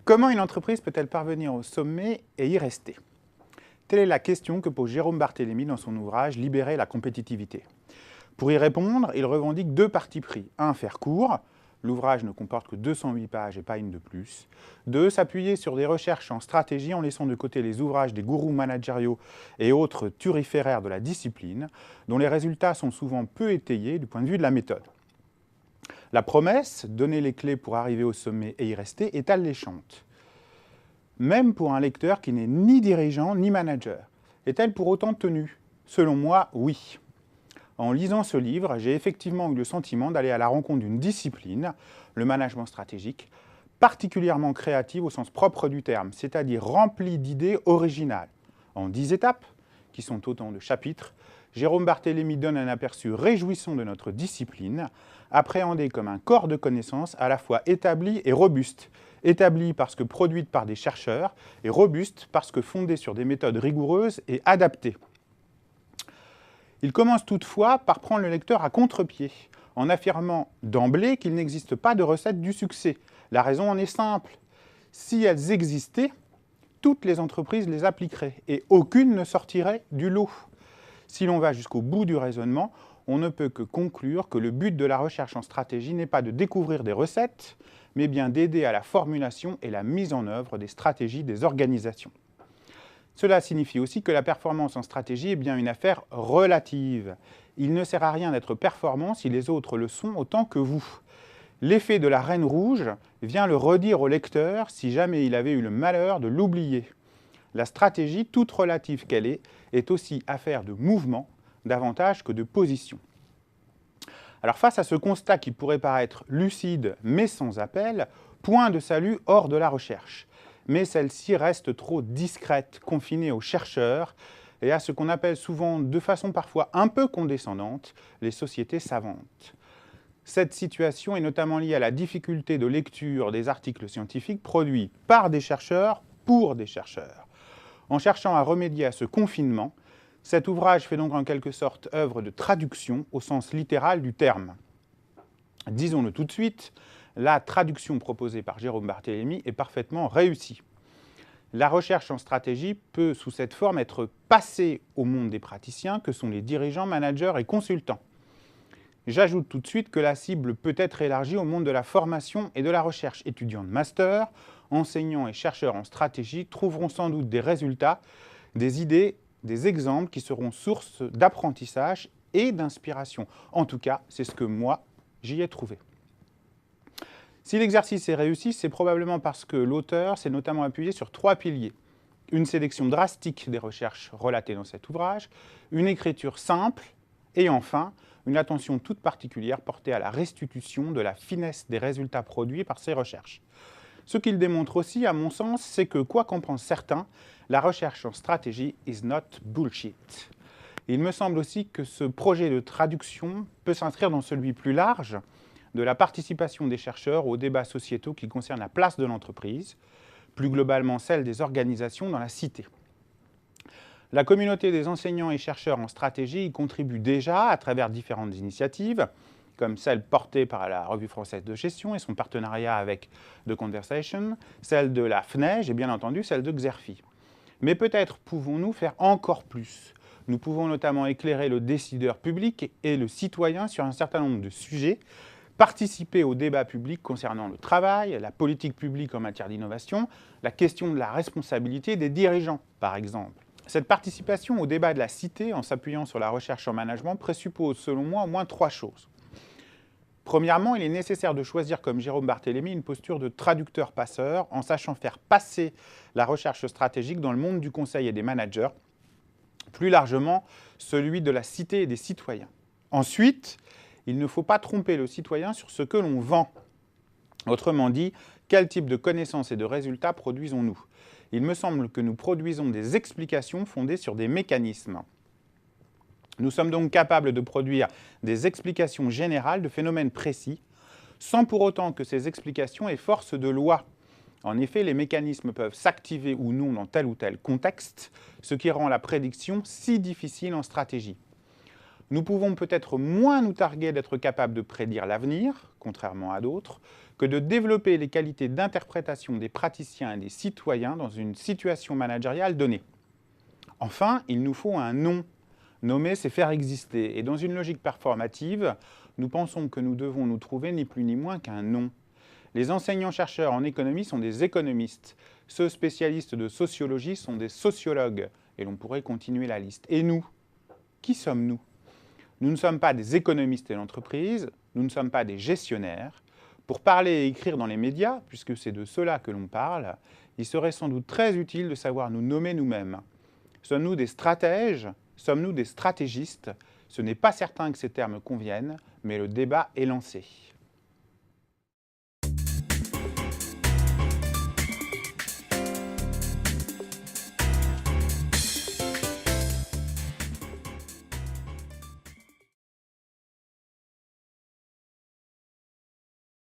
Comment une entreprise peut-elle parvenir au sommet et y rester? Telle est la question que pose Jérôme Barthélemy dans son ouvrage « Libérer la compétitivité ». Pour y répondre, il revendique deux partis pris. Un, faire court. L'ouvrage ne comporte que 208 pages et pas une de plus. Deux, s'appuyer sur des recherches en stratégie en laissant de côté les ouvrages des gourous managériaux et autres turiféraires de la discipline, dont les résultats sont souvent peu étayés du point de vue de la méthode. La promesse, donner les clés pour arriver au sommet et y rester, est alléchante. Même pour un lecteur qui n'est ni dirigeant ni manager. Est-elle pour autant tenue? Selon moi, oui. En lisant ce livre, j'ai effectivement eu le sentiment d'aller à la rencontre d'une discipline, le management stratégique, particulièrement créative au sens propre du terme, c'est-à-dire remplie d'idées originales. En 10 étapes, qui sont autant de chapitres, Jérôme Barthélemy donne un aperçu réjouissant de notre discipline, appréhendée comme un corps de connaissances à la fois établi et robuste. Établi parce que produite par des chercheurs, et robuste parce que fondée sur des méthodes rigoureuses et adaptées. Il commence toutefois par prendre le lecteur à contre-pied, en affirmant d'emblée qu'il n'existe pas de recette du succès. La raison en est simple. Si elles existaient, toutes les entreprises les appliqueraient, et aucune ne sortirait du lot. Si l'on va jusqu'au bout du raisonnement, on ne peut que conclure que le but de la recherche en stratégie n'est pas de découvrir des recettes, mais bien d'aider à la formulation et la mise en œuvre des stratégies des organisations. Cela signifie aussi que la performance en stratégie est bien une affaire relative. Il ne sert à rien d'être performant si les autres le sont autant que vous. L'effet de la Reine Rouge vient le redire au lecteur si jamais il avait eu le malheur de l'oublier. La stratégie, toute relative qu'elle est aussi affaire de mouvement davantage que de position. Alors face à ce constat qui pourrait paraître lucide mais sans appel, point de salut hors de la recherche. Mais celle-ci reste trop discrète, confinée aux chercheurs et à ce qu'on appelle souvent, de façon parfois un peu condescendante, les sociétés savantes. Cette situation est notamment liée à la difficulté de lecture des articles scientifiques produits par des chercheurs pour des chercheurs. En cherchant à remédier à ce confinement, cet ouvrage fait donc en quelque sorte œuvre de traduction au sens littéral du terme. Disons-le tout de suite, la traduction proposée par Jérôme Barthélemy est parfaitement réussie. La recherche en stratégie peut, sous cette forme, être passée au monde des praticiens que sont les dirigeants, managers et consultants. J'ajoute tout de suite que la cible peut être élargie au monde de la formation et de la recherche. Étudiants de master, enseignants et chercheurs en stratégie trouveront sans doute des résultats, des idées, des exemples qui seront source d'apprentissage et d'inspiration. En tout cas, c'est ce que moi, j'y ai trouvé. Si l'exercice est réussi, c'est probablement parce que l'auteur s'est notamment appuyé sur 3 piliers. Une sélection drastique des recherches relatées dans cet ouvrage, une écriture simple et enfin, une attention toute particulière portée à la restitution de la finesse des résultats produits par ces recherches. Ce qu'il démontre aussi, à mon sens, c'est que, quoi qu'en pensent certains, la recherche en stratégie is not bullshit. Il me semble aussi que ce projet de traduction peut s'inscrire dans celui plus large de la participation des chercheurs aux débats sociétaux qui concernent la place de l'entreprise, plus globalement celle des organisations dans la cité. La communauté des enseignants et chercheurs en stratégie y contribue déjà à travers différentes initiatives, comme celle portée par la Revue française de gestion et son partenariat avec The Conversation, celle de la FNEJ et bien entendu celle de Xerfi. Mais peut-être pouvons-nous faire encore plus. Nous pouvons notamment éclairer le décideur public et le citoyen sur un certain nombre de sujets, participer au débat public concernant le travail, la politique publique en matière d'innovation, la question de la responsabilité des dirigeants, par exemple. Cette participation au débat de la cité, en s'appuyant sur la recherche en management, présuppose, selon moi, au moins 3 choses. Premièrement, il est nécessaire de choisir, comme Jérôme Barthélemy, une posture de traducteur-passeur, en sachant faire passer la recherche stratégique dans le monde du conseil et des managers, plus largement celui de la cité et des citoyens. Ensuite, il ne faut pas tromper le citoyen sur ce que l'on vend. Autrement dit, quel type de connaissances et de résultats produisons-nous? Il me semble que nous produisons des explications fondées sur des mécanismes. Nous sommes donc capables de produire des explications générales de phénomènes précis, sans pour autant que ces explications aient force de loi. En effet, les mécanismes peuvent s'activer ou non dans tel ou tel contexte, ce qui rend la prédiction si difficile en stratégie. Nous pouvons peut-être moins nous targuer d'être capables de prédire l'avenir, contrairement à d'autres, que de développer les qualités d'interprétation des praticiens et des citoyens dans une situation managériale donnée. Enfin, il nous faut un nom. Nommer, c'est faire exister. Et dans une logique performative, nous pensons que nous devons nous trouver ni plus ni moins qu'un nom. Les enseignants-chercheurs en économie sont des économistes. Ceux spécialistes de sociologie sont des sociologues. Et l'on pourrait continuer la liste. Et nous, qui sommes-nous? Nous ne sommes pas des économistes de l'entreprise, nous ne sommes pas des gestionnaires. Pour parler et écrire dans les médias, puisque c'est de cela que l'on parle, il serait sans doute très utile de savoir nous nommer nous-mêmes. Sommes-nous des stratèges? Sommes-nous des stratégistes? Ce n'est pas certain que ces termes conviennent, mais le débat est lancé.